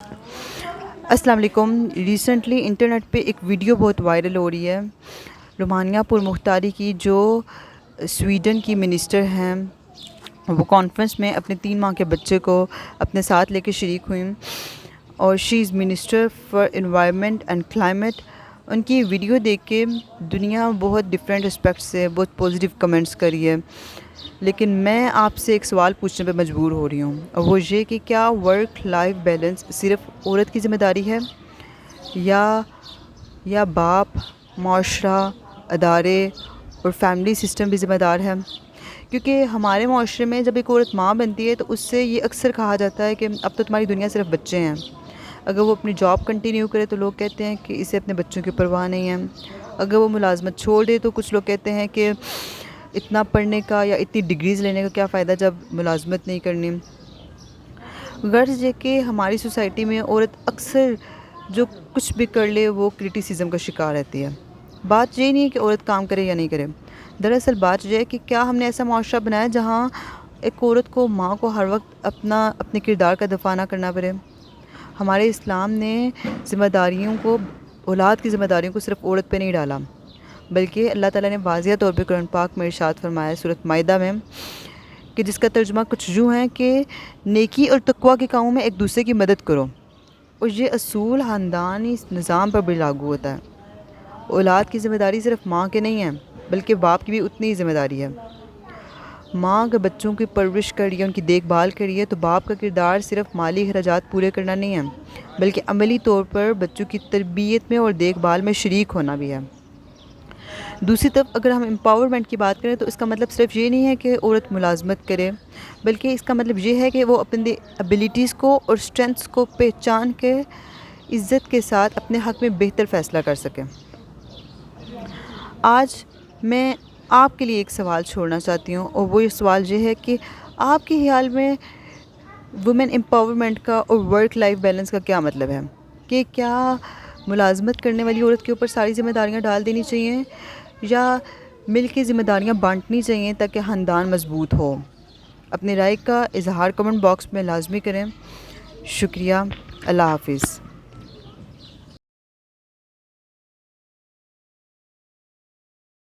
السلام علیکم۔ Recently internet پہ ایک ویڈیو بہت وائرل ہو رہی ہے رومانیہ پرمختاری کی، جو سویڈن کی منسٹر ہیں۔ وہ کانفرنس میں اپنے 3 ماہ کے بچے کو اپنے ساتھ لے کے شریک ہوئیں، اور she is minister for environment and climate. ان کی ویڈیو دیکھ کے دنیا بہت ڈفرینٹ اسپیکٹ سے بہت پازیٹیو کمنٹس کری ہے، لیکن میں آپ سے ایک سوال پوچھنے پہ مجبور ہو رہی ہوں، اور وہ یہ کہ کیا ورک لائف بیلنس صرف عورت کی ذمہ داری ہے، یا باپ، معاشرہ، ادارے اور فیملی سسٹم بھی ذمہ دار ہے؟ کیونکہ ہمارے معاشرے میں جب ایک عورت ماں بنتی ہے تو اس سے یہ اکثر کہا جاتا ہے کہ اب تو تمہاری دنیا صرف بچے ہیں۔ اگر وہ اپنی جاب کنٹینیو کرے تو لوگ کہتے ہیں کہ اسے اپنے بچوں کی پرواہ نہیں ہے۔ اگر وہ ملازمت چھوڑ دے تو کچھ لوگ کہتے ہیں کہ اتنا پڑھنے کا یا اتنی ڈگریز لینے کا کیا فائدہ جب ملازمت نہیں کرنی۔ غرض یہ کہ ہماری سوسائٹی میں عورت اکثر جو کچھ بھی کر لے وہ کرٹیسزم کا شکار رہتی ہے۔ بات یہ نہیں ہے کہ عورت کام کرے یا نہیں کرے، دراصل بات یہ ہے کہ کیا ہم نے ایسا معاشرہ بنایا جہاں ایک عورت کو، ماں کو ہر وقت اپنے کردار کا دفاع نہ کرنا پڑے۔ ہمارے اسلام نے اولاد کی ذمہ داریوں کو صرف عورت پہ نہیں ڈالا، بلکہ اللہ تعالیٰ نے واضح طور پہ قرآن پاک میں ارشاد فرمایا سورۃ مائدہ میں، کہ جس کا ترجمہ کچھ یوں ہے کہ نیکی اور تقویٰ کے کاموں میں ایک دوسرے کی مدد کرو، اور یہ اصول خاندانی نظام پر بھی لاگو ہوتا ہے۔ اولاد کی ذمہ داری صرف ماں کے نہیں ہے، بلکہ باپ کی بھی اتنی ہی ذمہ داری ہے۔ ماں اگر بچوں کی پرورش کر رہی ہے، ان کی دیکھ بھال کر رہی ہے، تو باپ کا کردار صرف مالی اخراجات پورے کرنا نہیں ہے، بلکہ عملی طور پر بچوں کی تربیت میں اور دیکھ بھال میں شریک ہونا بھی ہے۔ دوسری طرف اگر ہم امپاورمنٹ کی بات کریں تو اس کا مطلب صرف یہ نہیں ہے کہ عورت ملازمت کرے، بلکہ اس کا مطلب یہ ہے کہ وہ اپنی ایبیلٹیز کو اور اسٹرینتھس کو پہچان کے عزت کے ساتھ اپنے حق میں بہتر فیصلہ کر سکے۔ آج میں آپ کے لیے ایک سوال چھوڑنا چاہتی ہوں، اور وہ یہ سوال یہ ہے کہ آپ کے خیال میں وومن امپاورمنٹ کا اور ورک لائف بیلنس کا کیا مطلب ہے؟ کہ کیا ملازمت کرنے والی عورت کے اوپر ساری ذمہ داریاں ڈال دینی چاہیے، یا مل کے ذمہ داریاں بانٹنی چاہیے تاکہ خاندان مضبوط ہو؟ اپنی رائے کا اظہار کمنٹ باکس میں لازمی کریں۔ شکریہ۔ اللہ حافظ۔